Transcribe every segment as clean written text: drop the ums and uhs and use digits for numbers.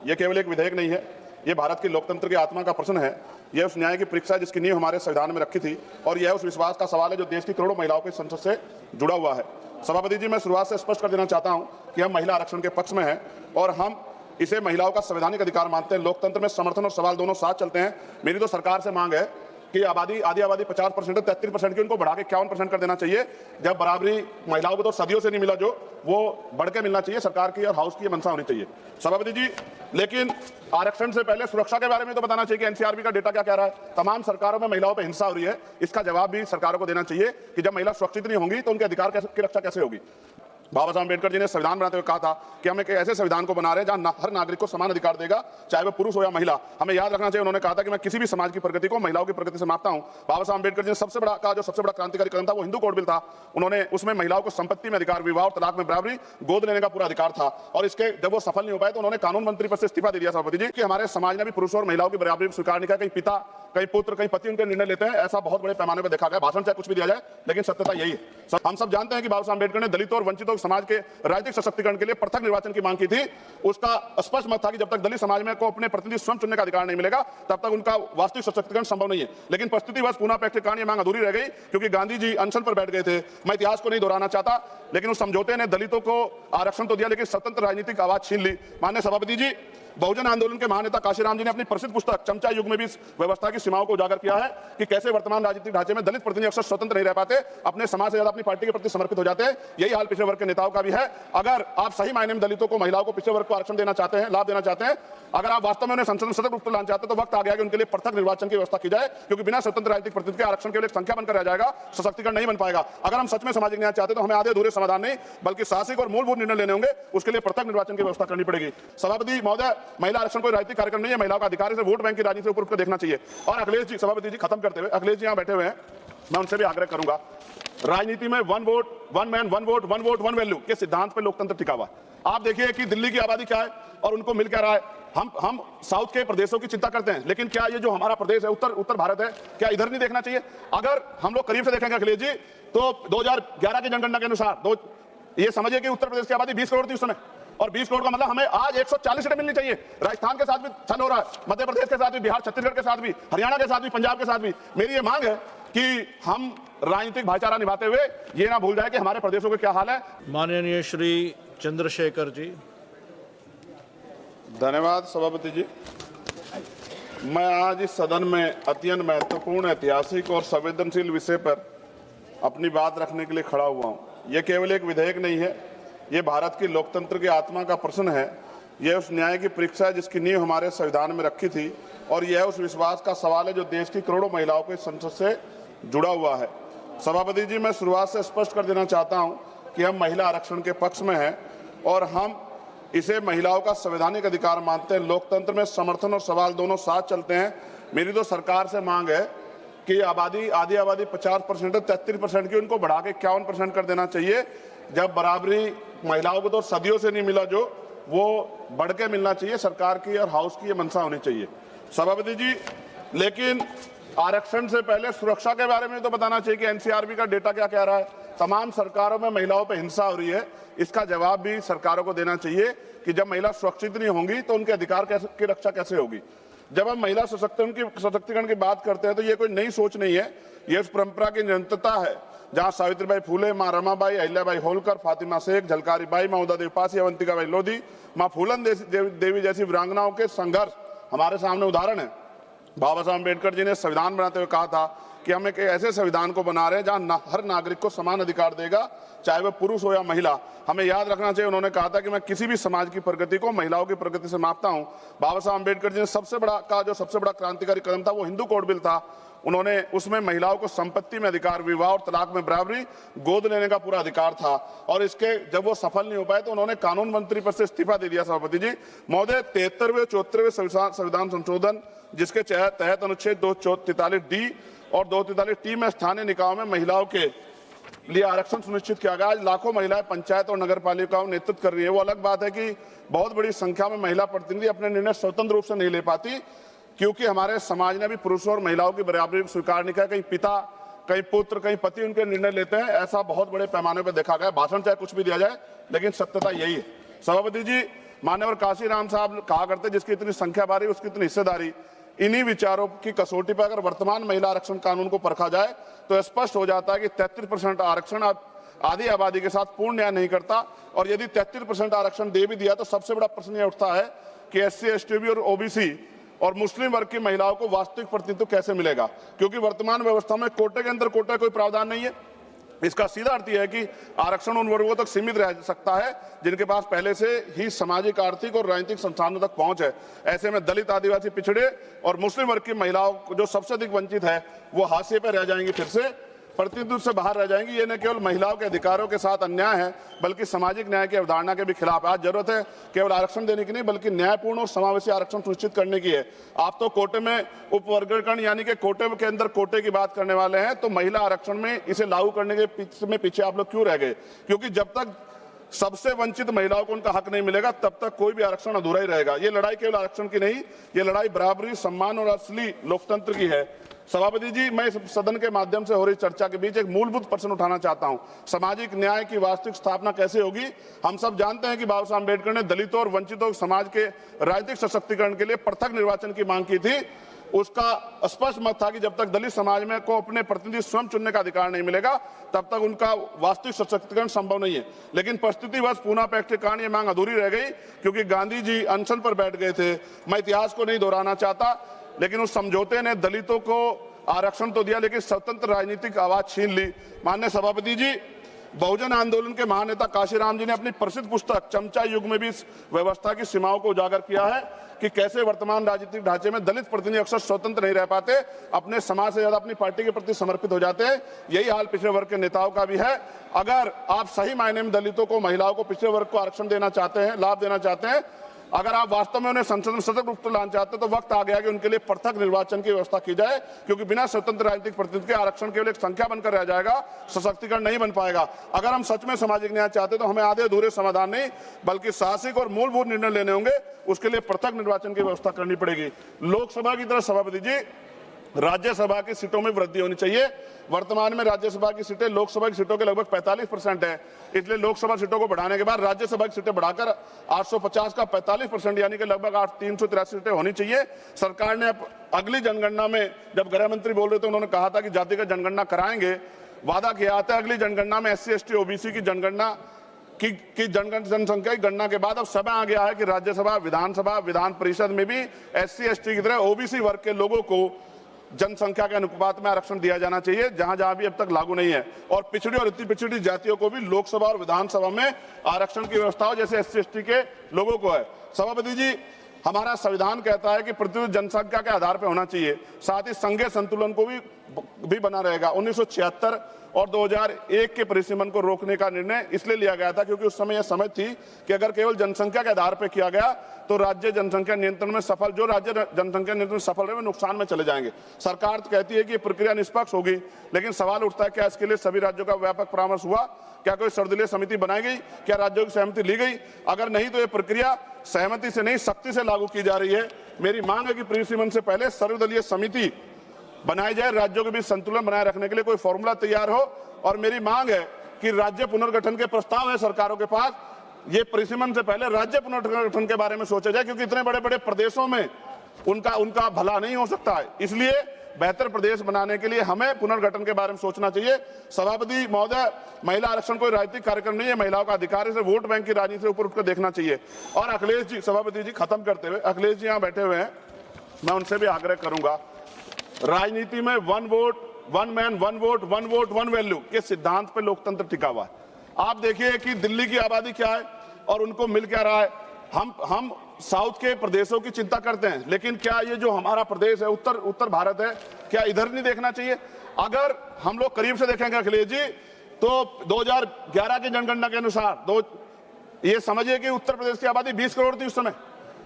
यह केवल एक विधेयक नहीं है, ये भारत के लोकतंत्र की आत्मा का प्रश्न है। यह उस न्याय की परीक्षा है जिसकी नींव हमारे संविधान में रखी थी, और यह उस विश्वास का सवाल है जो देश की करोड़ों महिलाओं के संसद से जुड़ा हुआ है। सभापति जी, मैं शुरुआत से स्पष्ट कर देना चाहता हूं कि हम महिला आरक्षण के पक्ष में हैं और हम इसे महिलाओं का संवैधानिक अधिकार मानते हैं। लोकतंत्र में समर्थन और सवाल दोनों साथ चलते हैं। मेरी तो सरकार से मांग है कि आधी आबादी 50% है, 33% की, उनको बढ़ा के 51% कर देना चाहिए। जब बराबरी महिलाओं को तो सदियों से नहीं मिला, जो वो बढ़ के मिलना चाहिए। सरकार की और हाउस की मंशा होनी चाहिए। सभापति जी, लेकिन आरक्षण से पहले सुरक्षा के बारे में तो बताना चाहिए कि एनसीआरबी का डेटा क्या कह रहा है। तमाम सरकारों में महिलाओं पर हिंसा हो रही है, इसका जवाब भी सरकारों को देना चाहिए कि जब महिला सुरक्षित नहीं होंगी तो उनके अधिकार की रक्षा कैसे होगी। बाबा साहब अम्बेडकर जी ने संविधान बनाते हुए कहा था कि हम एक ऐसे संविधान को बना रहे हैं जहां हर नागरिक को समान अधिकार देगा, चाहे वह पुरुष हो या महिला। हमें याद रखना चाहिए, उन्होंने कहा था कि मैं किसी भी समाज की प्रगति को महिलाओं की प्रगति से मापता हूं। बाबा साहब अम्बेडकर जी ने सबसे बड़ा क्रांतिकारी कदम था वो हिंदू कोड बिल था। उन्होंने उसमें महिलाओं को संपत्ति में अधिकार, विवाह और तलाक में बराबरी, गोद लेने का पूरा अधिकार था। और इसके जब वो सफल नहीं हो पाए तो उन्होंने कानून मंत्री पद से इस्तीफा दे दिया। सभापति जी, कि हमारे समाज ने भी पुरुषों और महिलाओं की बराबरी स्वीकार नहीं किया। कहीं पिता, कहीं पुत्र, कहीं पति उनके निर्णय लेते हैं। ऐसा बहुत बड़े पैमाने पर देखा गया। भाषण चाहे कुछ भी दिया जाए, लेकिन सत्यता यही है। हम सब जानते हैं कि बाबा साहब अम्बेडकर ने दलितों और वंचितों समाज के राजनीतिक सशक्तिकरण के लिए पृथक निर्वाचन की मांग की थी। उसका स्पष्ट मत था कि जब तक दलित समाज में को अपने प्रतिनिधि स्वयं चुनने का अधिकार नहीं मिलेगा, तब तक उनका वास्तविक सशक्तिकरण संभव नहीं है। लेकिन परिस्थितिवश पुनः अपेक्षा के कारण ये मांग अधूरी रह गई, क्योंकि गांधी जी अनशन पर बैठ गए थे। मैं इतिहास को नहीं दोहराना चाहता, लेकिन उस समझौते ने दलितों को आरक्षण तो दिया, लेकिन स्वतंत्र राजनीतिक आवाज छीन ली। माननीय सभापति जी, बहुजन आंदोलन के महानेता काशीराम जी ने अपनी प्रसिद्ध पुस्तक चमचा युग में भी इस व्यवस्था की सीमाओं को उजागर किया है कि कैसे वर्तमान राजनीतिक ढांचे में दलित प्रतिनिधि अक्सर स्वतंत्र नहीं रह पाते, अपने समाज से ज्यादा अपनी पार्टी के प्रति समर्पित हो जाते हैं। यही हाल पिछड़े वर्ग के नेताओं का भी है। अगर आप सही मायने में दलितों को, महिलाओं को, पिछड़े वर्ग को आरक्षण देना चाहते हैं, लाभ देना चाहते हैं, अगर आप वास्तव में उन्हें संसद में सतत रूप से लाना चाहते हैं, तो वक्त आ गया कि उनके लिए पृथक निर्वाचन की व्यवस्था की जाए, क्योंकि बिना स्वतंत्र राजनीतिक प्रतिनिधि के आरक्षण केवल एक संख्या बनकर रह जाएगा, सशक्तिकरण नहीं बन पाएगा। अगर हम सच में सामाजिक न्याय चाहते हैं तो हमें आधे अधूरे समाधान नहीं बल्कि साहसिक और मूलभूत निर्णय लेने होंगे। उसके लिए पृथक निर्वाचन की व्यवस्था करनी पड़ेगी। सभापति महोदय, महिला आरक्षण कोई राजनीतिक कार्यक्रम नहीं है, महिलाओं का अधिकार है, वोट बैंक की राजनीति से ऊपर उठकर देखना चाहिए। और अखिलेश जी, सभापति जी खत्म करते हुए, अखिलेश जी यहाँ बैठे हुए हैं, मैं उनसे भी आग्रह करूंगा, राजनीति में one vote one man one vote one value के सिद्धांत पर लोकतंत्र टिका हुआ है। आप देखिए कि दिल्ली की आबादी क्या है और उनको मिल क्या रहा है। हम साउथ के प्रदेशों की चिंता करते हैं, लेकिन क्या ये जो हमारा प्रदेश है, उत्तर भारत है, क्या इधर नहीं देखना चाहिए? अगर हम लोग करीब से देखेंगे अखिलेश जी, तो 2011 की जनगणना के अनुसार ये समझिए कि उत्तर प्रदेश की आबादी 20 करोड़ थी उस समय, और 20 करोड़ का मतलब हमें आज 140 सीटें मिलनी चाहिए। राजस्थान के साथ भी छल हो रहा है, मध्य प्रदेश के साथ भी, बिहार छत्तीसगढ़ के साथ भी, हरियाणा के साथ भी, पंजाब के साथ भी। मेरी ये मांग है कि हम राजनीतिक भाईचारा निभाते हुए ये ना भूल जाए कि हमारे प्रदेशों के क्या हाल है। माननीय श्री चंद्रशेखर जी। धन्यवाद सभापति जी। मैं आज इस सदन में अत्यंत महत्वपूर्ण, ऐतिहासिक और संवेदनशील विषय पर अपनी बात रखने के लिए खड़ा हुआ हूं। यह केवल एक विधेयक नहीं है, ये भारत की लोकतंत्र की आत्मा का प्रश्न है। यह उस न्याय की परीक्षा है जिसकी नींव हमारे संविधान में रखी थी, और यह उस विश्वास का सवाल है जो देश की करोड़ों महिलाओं के संसद से जुड़ा हुआ है। सभापति जी, मैं शुरुआत से स्पष्ट कर देना चाहता हूं कि हम महिला आरक्षण के पक्ष में हैं और हम इसे महिलाओं का संवैधानिक अधिकार मानते हैं। लोकतंत्र में समर्थन और सवाल दोनों साथ चलते हैं। मेरी तो सरकार से मांग है कि आधी आबादी 50% है, 33% की, उनको बढ़ा के 51% कर देना चाहिए। जब बराबरी महिलाओं को तो सदियों से नहीं मिला, जो वो बढ़ के मिलना चाहिए। सरकार की और हाउस की ये मंशा होनी चाहिए। सभापति जी, लेकिन आरक्षण से पहले सुरक्षा के बारे में तो बताना चाहिए कि एनसीआरबी का डेटा क्या कह रहा है। तमाम सरकारों में महिलाओं पर हिंसा हो रही है, इसका जवाब भी सरकारों को देना चाहिए कि जब महिला सुरक्षित नहीं होंगी तो उनके अधिकार की रक्षा कैसे होगी। जब हम महिला सशक्तिकरण की बात करते हैं तो ये कोई नई सोच नहीं है, ये उस परंपरा की निरंतरता है जहां सावित्रीबाई फूले, मां रमाबाई, अहिल्याबाई होलकर, फातिमा शेख, झलकारी बाई, महुदा देवी पासी, अवंतिकाबाई लोधी, मां फूलन देवी जैसी वीरांगनाओं के संघर्ष हमारे सामने उदाहरण है। बाबा साहब अम्बेडकर जी ने संविधान बनाते हुए कहा था कि हम एक ऐसे संविधान को बना रहे हैं जहां हर नागरिक को समान अधिकार देगा, चाहे वह पुरुष हो या महिला। हमें याद रखना चाहिए, उन्होंने कहा था कि मैं किसी भी समाज की प्रगति को महिलाओं की प्रगति से मापता हूं। बाबा साहब अम्बेडकर जी ने सबसे बड़ा क्रांतिकारी कदम था वो हिंदू कोड बिल था। उन्होंने उसमें महिलाओं को संपत्ति में अधिकार, विवाह और तलाक में बराबरी, गोद लेने का पूरा अधिकार था। और इसके जब वो सफल नहीं हो पाए तो उन्होंने कानून मंत्री पद से इस्तीफा दे दिया। सभापति जी महोदय, 73वें 74वें संविधान संशोधन जिसके तहत अनुच्छेद 243D और 243T में स्थानीय निकायों में महिलाओं के लिए आरक्षण सुनिश्चित किया गया। आज लाखों महिलाएं पंचायत और नगर पालिकाओं में नेतृत्व कर रही है। वो अलग बात है कि बहुत बड़ी संख्या में महिला प्रतिनिधि अपने निर्णय स्वतंत्र रूप से नहीं ले पाती, क्योंकि हमारे समाज ने भी पुरुषों और महिलाओं की बराबरी स्वीकार नहीं किया। कहीं पिता, कहीं पुत्र, कहीं पति उनके निर्णय लेते हैं। ऐसा बहुत बड़े पैमाने पर देखा गया। भाषण चाहे कुछ भी दिया जाए, लेकिन सत्यता यही है। सभापति जी, मान्यवर काशीराम साहब कहा करते, जिसकी इतनी संख्या बारी उसकी इतनी हिस्सेदारी। इन्हीं विचारों की कसौटी पर अगर वर्तमान महिला आरक्षण कानून को परखा जाए तो स्पष्ट हो जाता है कि 33% आरक्षण आधी आबादी के साथ पूर्ण न्याय नहीं करता। और यदि 33% आरक्षण दे भी दिया तो सबसे बड़ा प्रश्न यह उठता है कि SC, ST और OBC और मुस्लिम वर्ग की महिलाओं को वास्तविक प्रतिनिधित्व कैसे मिलेगा, क्योंकि वर्तमान व्यवस्था में कोटे के अंदर कोटे कोई प्रावधान नहीं है। इसका सीधा अर्थ यह है कि आरक्षण उन वर्गों तक सीमित रह सकता है जिनके पास पहले से ही सामाजिक, आर्थिक और राजनीतिक संसाधनों तक पहुंच है। ऐसे में दलित, आदिवासी, पिछड़े और मुस्लिम वर्ग की महिलाओं जो सबसे अधिक वंचित है वो हाशिए पर रह जाएंगी, फिर से प्रतिनिधित्व से बाहर रह जाएंगी। ये न केवल महिलाओं के अधिकारों के साथ अन्याय है बल्कि सामाजिक न्याय की अवधारणा के भी खिलाफ है। आज जरूरत है केवल आरक्षण देने की नहीं बल्कि न्यायपूर्ण और समावेशी आरक्षण सुनिश्चित करने की है। आप तो कोटे में उपवर्गीकरण यानी कि कोटे के अंदर कोटे की बात करने वाले हैं, तो महिला आरक्षण में इसे लागू करने के पीछे आप लोग क्यों रह गए? क्योंकि जब तक सबसे वंचित महिलाओं को उनका हक नहीं मिलेगा तब तक कोई भी आरक्षण अधूरा ही रहेगा। ये लड़ाई केवल आरक्षण की नहीं, ये लड़ाई बराबरी, सम्मान और असली लोकतंत्र की है। सभापति जी, मैं इस सदन के माध्यम से हो रही चर्चा के बीच एक मूलभूत प्रश्न उठाना चाहता हूं। सामाजिक न्याय की वास्तविक स्थापना कैसे होगी? हम सब जानते हैं कि बाबा साहब अम्बेडकर ने दलितों और वंचितों समाज के राजनीतिक सशक्तिकरण के लिए पृथक निर्वाचन की मांग की थी। उसका स्पष्ट मत था कि जब तक दलित समाज में को अपने प्रतिनिधि स्वयं चुनने का अधिकार नहीं मिलेगा तब तक उनका वास्तविक सशक्तिकरण संभव नहीं है। लेकिन परिस्थितिवश पूना पैक्ट के कारण ये मांग अधूरी रह गई क्योंकि गांधी जी अनशन पर बैठ गए थे। मैं इतिहास को नहीं दोहराना चाहता, लेकिन उस समझौते ने दलितों को आरक्षण तो दिया लेकिन स्वतंत्र राजनीतिक आवाज छीन ली। माननीय सभापति जी, बहुजन आंदोलन के महानेता काशीराम जी ने अपनी प्रसिद्ध पुस्तक चमचा युग में भी इस व्यवस्था की सीमाओं को उजागर किया है कि कैसे वर्तमान राजनीतिक ढांचे में दलित प्रतिनिधि अक्सर स्वतंत्र नहीं रह पाते, अपने समाज से ज्यादा अपनी पार्टी के प्रति समर्पित हो जाते हैं। यही हाल पिछड़े वर्ग के नेताओं का भी है। अगर आप सही मायने में दलितों को, महिलाओं को, पिछड़े वर्ग को आरक्षण देना चाहते हैं, लाभ देना चाहते हैं, अगर आप वास्तव में उन्हें संसद में सतत रूप से लाना चाहते हैं तो वक्त आ गया कि उनके लिए पृथक निर्वाचन की व्यवस्था की जाए, क्योंकि बिना स्वतंत्र राजनीतिक प्रतिनिधित्व के आरक्षण केवल एक संख्या बनकर रह जाएगा, सशक्तिकरण नहीं बन पाएगा। अगर हम सच में सामाजिक न्याय चाहते तो हमें आधे अधूरे समाधान नहीं बल्कि साहसिक और मूलभूत निर्णय लेने होंगे। उसके लिए पृथक निर्वाचन की व्यवस्था करनी पड़ेगी। लोकसभा की तरह सभापति जी, राज्यसभा की सीटों में वृद्धि होनी चाहिए। वर्तमान में राज्यसभा की सीटें लोकसभा की सीटों के लगभग 45% है, इसलिए लोकसभा सीटों को बढ़ाने के बाद राज्यसभा की सीटें बढ़ाकर 850 का 45% यानी कि लगभग 383 सीटें होनी चाहिए। सरकार ने अगली जनगणना में, जब गृह मंत्री बोल रहे थे उन्होंने कहा था कि जातिगत जनगणना कराएंगे, वादा किया था अगली जनगणना में SC, ST, OBC की जनगणना की जनसंख्या की गणना के बाद अब समय आ गया है कि राज्यसभा, विधानसभा, विधान परिषद में भी SC, ST की तरह OBC वर्ग के लोगों को जनसंख्या के अनुपात में आरक्षण दिया जाना चाहिए, जहां जहां भी अब तक लागू नहीं है। और पिछड़ी और अति पिछड़ी जातियों को भी लोकसभा और विधानसभा में आरक्षण की व्यवस्था हो जैसे SC, ST के लोगों को है। सभापति जी, हमारा संविधान कहता है कि प्रतिशत जनसंख्या के आधार पर होना चाहिए, साथ ही संघीय संतुलन को भी बना रहेगा। 1976 और 2001 के परिसीमन को रोकने का निर्णय इसलिए लिया गया था क्योंकि उस समय यह समझ थी कि अगर केवल जनसंख्या के आधार पर किया गया तो राज्य जनसंख्या नियंत्रण में सफल, जो राज्य जनसंख्या नियंत्रण में सफल रहे वे नुकसान में चले जाएंगे। सरकार तो कहती है कि ये प्रक्रिया निष्पक्ष होगी, लेकिन सवाल उठता है क्या इसके लिए सभी राज्यों का व्यापक परामर्श हुआ? क्या कोई सर्वदलीय समिति बनाई गई? क्या राज्यों की सहमति ली गई? अगर नहीं तो ये प्रक्रिया सहमति से नहीं, सख्ती से लागू की जा रही है। मेरी मांग है कि परिसीमन से पहले सर्वदलीय समिति बनाई जाए, राज्यों के बीच संतुलन बनाए रखने के लिए कोई फॉर्मूला तैयार हो। और मेरी मांग है कि राज्य पुनर्गठन के प्रस्ताव है सरकारों के पास, ये परिसीमन से पहले राज्य पुनर्गठन के बारे में सोचा जाए, क्योंकि इतने बड़े बड़े प्रदेशों में उनका भला नहीं हो सकता है। इसलिए बेहतर प्रदेश बनाने के लिए हमें पुनर्गठन के बारे में सोचना चाहिए। सभापति महोदय, महिला आरक्षण कोई राजनीतिक कार्यक्रम नहीं है, महिलाओं का अधिकार है, इसे वोट बैंक की राजनीति से ऊपर उठकर देखना चाहिए। और अखिलेश जी, सभापति जी खत्म करते हुए, अखिलेश जी यहाँ बैठे हुए हैं, मैं उनसे भी आग्रह करूंगा, राजनीति में one vote one man one vote one value के सिद्धांत पर लोकतंत्र टिका हुआ है। आप देखिए कि दिल्ली की आबादी क्या है और उनको मिल क्या रहा है। हम साउथ के प्रदेशों की चिंता करते हैं, लेकिन क्या ये जो हमारा प्रदेश है, उत्तर भारत है, क्या इधर नहीं देखना चाहिए? अगर हम लोग करीब से देखेंगे अखिलेश जी, तो 2011 की जनगणना के अनुसार ये समझिए कि उत्तर प्रदेश की आबादी 20 करोड़ थी उस समय,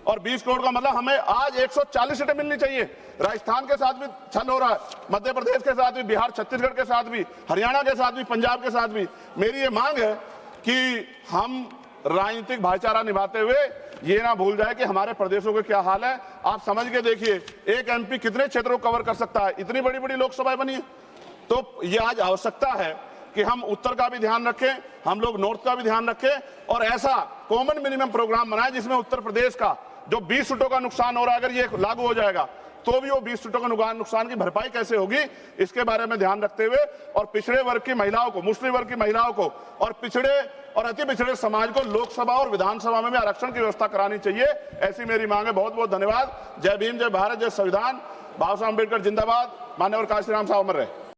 और 20 करोड़ का मतलब हमें आज 140 सीटें मिलनी चाहिए। राजस्थान के साथ भी छल हो रहा है, मध्य प्रदेश के साथ भी, बिहार छत्तीसगढ़ के साथ भी, हरियाणा के साथ भी, पंजाब के साथ भी। मेरी ये मांग है कि हम राजनीतिक भाईचारा निभाते हुए ये ना भूल जाए कि हमारे प्रदेशों के क्या हाल है। आप समझ के देखिए, एक MP कितने क्षेत्रों को कवर कर सकता है? इतनी बड़ी बड़ी लोकसभाएं बनी है। तो ये आज आवश्यकता है कि हम उत्तर का भी ध्यान रखें, हम लोग नॉर्थ का भी ध्यान रखें और ऐसा कॉमन मिनिमम प्रोग्राम बनाएं जिसमें उत्तर प्रदेश का जो 20 सीटों का नुकसान हो रहा है, अगर ये लागू हो जाएगा तो भी वो 20 सीटों का नुकसान की भरपाई कैसे होगी, इसके बारे में ध्यान रखते हुए और पिछड़े वर्ग की महिलाओं को, मुस्लिम वर्ग की महिलाओं को और पिछड़े और अति पिछड़े समाज को लोकसभा और विधानसभा में भी आरक्षण की व्यवस्था करानी चाहिए, ऐसी मेरी मांग है। बहुत बहुत धन्यवाद। जय भीम, जय भारत, जय संविधान। बाबा साहब अम्बेडकर जिंदाबाद। मान्यवर काशी राम साहब अमर रहे।